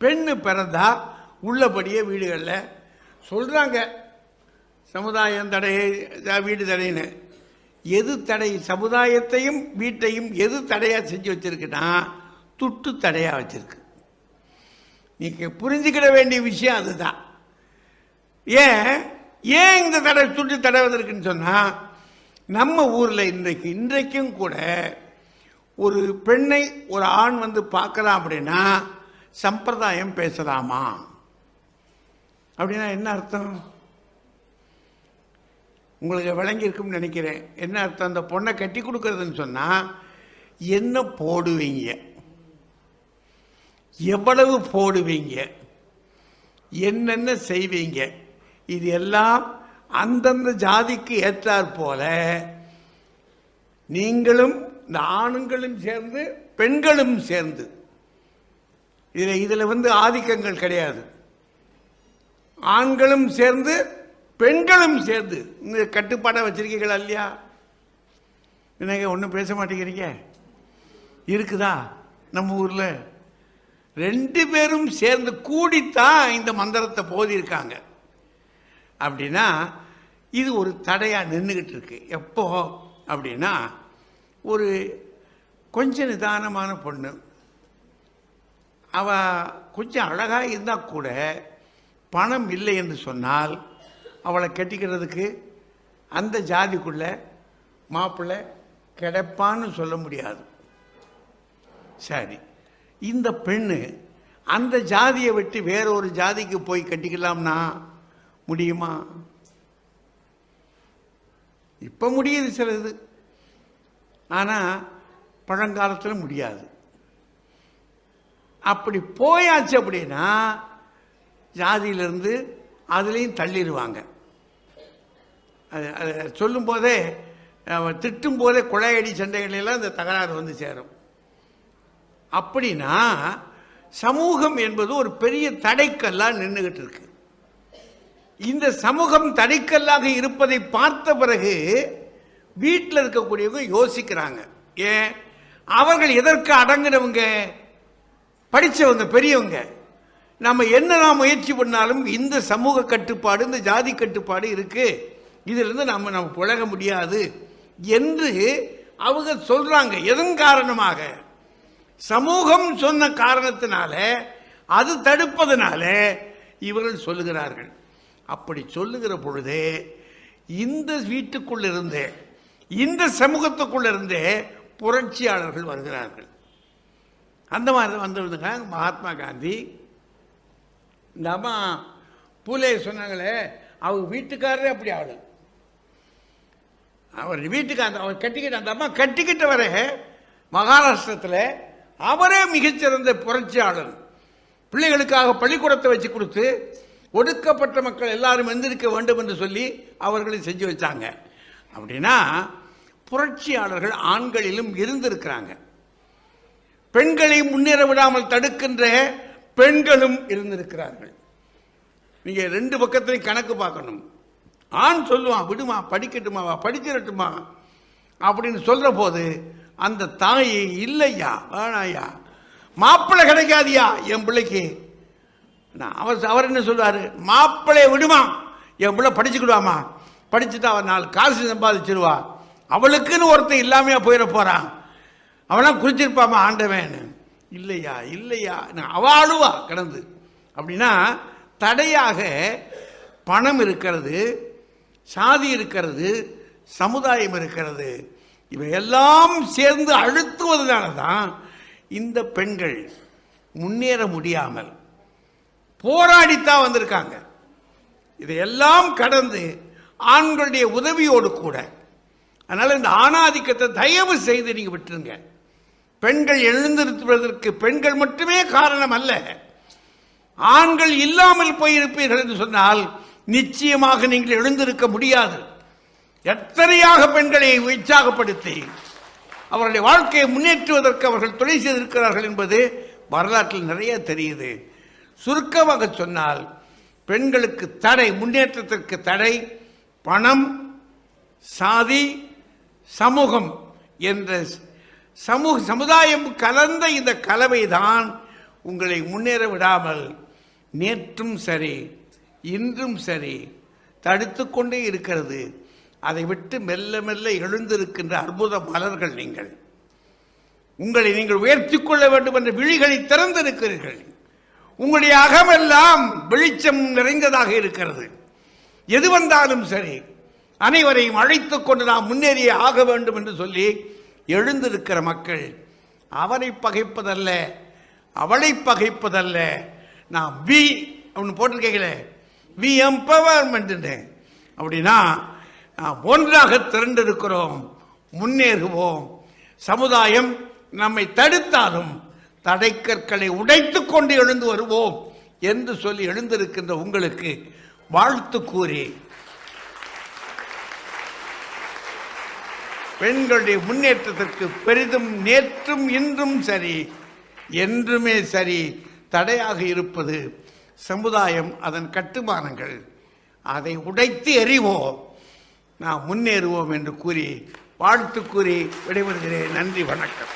[SPEAKER 2] பெண்ணு பிறந்தா உள்ளபடியே வீடுகளில் சொல்றாங்க சமுதாயம் தடை, வீடு தடைன்னு. எது தடை, சமுதாயத்தையும் வீட்டையும் எது தடையா செஞ்சு வச்சிருக்குன்னா துட்டு தடையா வச்சிருக்கு. நீங்க புரிஞ்சுக்கிட வேண்டிய விஷயம் அதுதான். ஏன் இந்த தடை, துட்டு தடை வந்திருக்குன்னு சொன்னா, நம்ம ஊர்ல இன்றைக்கும் கூட ஒரு பெண்ணை ஒரு ஆண் வந்து பார்க்கலாம் அப்படின்னா சம்பிரதாயம் பேசலாமா அப்படின்னா என்ன அர்த்தம் உங்களுக்கு விளங்கி இருக்கும்னு நினைக்கிறேன். என்ன அர்த்தம்? அந்த பொண்ணை கட்டி கொடுக்கறதுன்னு சொன்னா என்ன போடுவீங்க, எவ்வளவு போடுவீங்க, என்னென்ன செய்வீங்க, இது எல்லாம் அந்தந்த ஜாதிக்கு ஏற்றாற் போல நீங்களும் இந்த ஆணுங்களும் சேர்ந்து பெண்களும் சேர்ந்து, இதுல வந்து ஆதிக்கங்கள் கிடையாது, ஆண்களும் சேர்ந்து பெண்களும் சேர்ந்து இந்த கட்டுப்பாடை வச்சிருக்கீங்களா இல்லையா? என்னங்க ஒன்றும் பேச மாட்டேங்கிறீங்க? இருக்குதா நம்ம ஊர்ல? ரெண்டு பேரும் சேர்ந்து கூடித்தான் இந்த மந்திரத்தை போதிருக்காங்க. அப்படின்னா இது ஒரு தடையா நின்றுகிட்டு இருக்கு. எப்போ அப்படின்னா, ஒரு கொஞ்சம் நிதானமான பொண்ணு, அவ கொஞ்சம் அழகா இருந்தா கூட பணம் இல்லை என்று சொன்னால் அவளை கட்டிக்கிறதுக்கு அந்த ஜாதிக்குள்ள மாப்பிள்ளை கிடைப்பான்னு சொல்ல முடியாது. சரி, இந்த பெண்ணு அந்த ஜாதியை விட்டு வேற ஒரு ஜாதிக்கு போய் கட்டிக்கலாம்னா முடியுமா? இப்ப முடியுது சிலது, ஆனா பழங்காலத்தில் முடியாது. அப்படி போயாச்சு அப்படின்னா ஜாதியிலிருந்து அதுலேயும் தள்ளிடுவாங்க. சொல்லும் போதே, திட்டும் போதே குழையடி சண்டைகளெல்லாம் இந்த தகராறு வந்து சேரும். அப்படின்னா சமூகம் என்பது ஒரு பெரிய தடைக்கல்லாக நின்றுகிட்டு இருக்கு. இந்த சமூகம் தடைக்கல்லாக இருப்பதை பார்த்த பிறகு வீட்டில் இருக்கக்கூடியவங்க யோசிக்கிறாங்க. ஏன் அவர்கள் எதற்கு அடங்கினவங்க? படித்தவங்க, பெரியவங்க. நம்ம என்னதான் முயற்சி பண்ணாலும் இந்த சமூக கட்டுப்பாடு, இந்த ஜாதி கட்டுப்பாடு இருக்கு, இதிலிருந்து நம்ம புழக முடியாது என்று அவங்க சொல்றாங்க. எதன் காரணமாக? சமூகம் சொன்ன காரணத்தினால, அது தடுப்பதனால இவர்கள் சொல்லுகிறார்கள். அப்படி சொல்லுகிற பொழுது இந்த வீட்டுக்குள்ள இருந்தே, இந்த சமூகத்துக்குள்ள இருந்தே புரட்சியாளர்கள் வருகிறார்கள். அந்த மாதிரி வந்திருந்தாங்க மகாத்மா காந்தி. இந்த அம்மா பூலே சொன்னாங்களே, அவங்க வீட்டுக்காரரே அப்படி ஆளு. அவர் வீட்டுக்கு அவர் கட்டிக்கிட்ட, அந்த அம்மா கட்டிக்கிட்ட வர மகாராஷ்டிரத்தில் அவரே மிகச்சிறந்த புரட்சியாளர். பிள்ளைகளுக்காக பள்ளிக்கூடத்தை வச்சு கொடுத்து ஒடுக்கப்பட்ட மக்கள் எல்லாரும் எந்திருக்க வேண்டும் என்று சொல்லி அவர்களை செஞ்சு வச்சாங்க. அப்படின்னா புரட்சியாளர்கள் ஆண்களிலும் இருந்திருக்கிறாங்க. பெண்களை முன்னேற விடாமல் தடுக்கின்ற பெண்களும் இருந்திருக்கிறார்கள். நீங்க ரெண்டு பக்கத்திலையும் கணக்கு பார்க்கணும். ஆண் சொல்லுவான், விடுமா, படிக்கட்டுமா, படிச்சிடட்டுமா அப்படின்னு சொல்ற போது அந்த தாயை, இல்லையா, வேணாயா, மாப்பிள்ளை கிடைக்காதியா என் பிள்ளைக்கு, அவர் என்ன சொல்றாரு, மாப்பிள்ளைய விடுமா, என் பிள்ளை படிச்சுக்கிடுவாமா, படிச்சுட்டு அவன் 4 காசு சம்பாதிச்சிருவா, அவளுக்குன்னு ஒருத்தன் இல்லாமையா போயிட போறான், அவனா குறிச்சிருப்பாமா ஆண்டவன். இல்லையா இல்லையா அவ அழுவா கிடந்து. அப்படின்னா தடையாக பணம் இருக்கிறது, சாதி இருக்கிறது, சமுதாயம் இருக்கிறது. இவையெல்லாம் சேர்ந்து அழுத்துவதனால தான் இந்த பெண்கள் முன்னேற முடியாமல் போராடித்தான் வந்திருக்காங்க. இதையெல்லாம் கடந்து ஆண்களுடைய உதவியோடு கூட. அதனால இந்த ஆணாதிக்கத்தை தயவு செய்து நீங்க விட்டுருங்க. பெண்கள் எழுந்திருப்பதற்கு பெண்கள் மட்டுமே காரணம் அல்ல. ஆண்கள் இல்லாமல் போயிருப்பீர்கள் என்று சொன்னால் நிச்சயமாக நீங்கள் எழுந்திருக்க முடியாது. எத்தனையாக பெண்களை உற்சாகப்படுத்தி அவருடைய வாழ்க்கையை முன்னேற்றுவதற்கு அவர்கள் துணை செய்திருக்கிறார்கள் என்பது வரலாற்றில் நிறைய தெரியுது. சுருக்கமாக சொன்னால் பெண்களுக்கு தடை, முன்னேற்றத்திற்கு தடை பணம், சாதி, சமூகம் என்ற சமுதாயம் கலந்த இந்த கலவைதான் உங்களை முன்னேற விடாமல் நேற்றும் சரி இன்றும் சரி தடுத்து கொண்டே இருக்கிறது. அதை விட்டு மெல்ல மெல்ல எழுந்திருக்கின்ற அற்புத மலர்கள் நீங்கள். உங்களை நீங்கள் உயர்த்திக் கொள்ள வேண்டும் என்ற விழிகளை திறந்திருக்கிறீர்கள். உங்களுடைய அகமெல்லாம் வெளிச்சம் நிறைந்ததாக இருக்கிறது. எது வந்தாலும் சரி அனைவரையும் அழைத்துக் கொண்டு நாம் முன்னேறிய ஆக வேண்டும் என்று சொல்லி எழுந்திருக்கிற மக்கள் அவரை பகைப்பதல்ல, அவளை பகைப்பதல்ல. நான் வி அப்படின்னு போட்டிருக்கீங்களே, வி எம்பவர்மெண்ட். அப்படின்னா நாம் ஒன்றாக திரண்டிருக்கிறோம், முன்னேறுவோம். சமுதாயம் நம்மை தடுத்தாலும் தடைக்கற்களை உடைத்துக் கொண்டு எழுந்து வருவோம் என்று சொல்லி எழுந்திருக்கின்ற உங்களுக்கு வாழ்த்து கூறி பெண்களுடைய முன்னேற்றத்திற்கு பெரிதும் நேற்றும் இன்றும் சரி என்றுமே சரி தடையாக இருப்பது சமுதாயம், அதன் கட்டுமானங்கள். அதை உடைத்து எறிவோம், நாம் முன்னேறுவோம் என்று கூறி வாழ்த்து கூறி விடைபெறுகிறேன். நன்றி, வணக்கம்.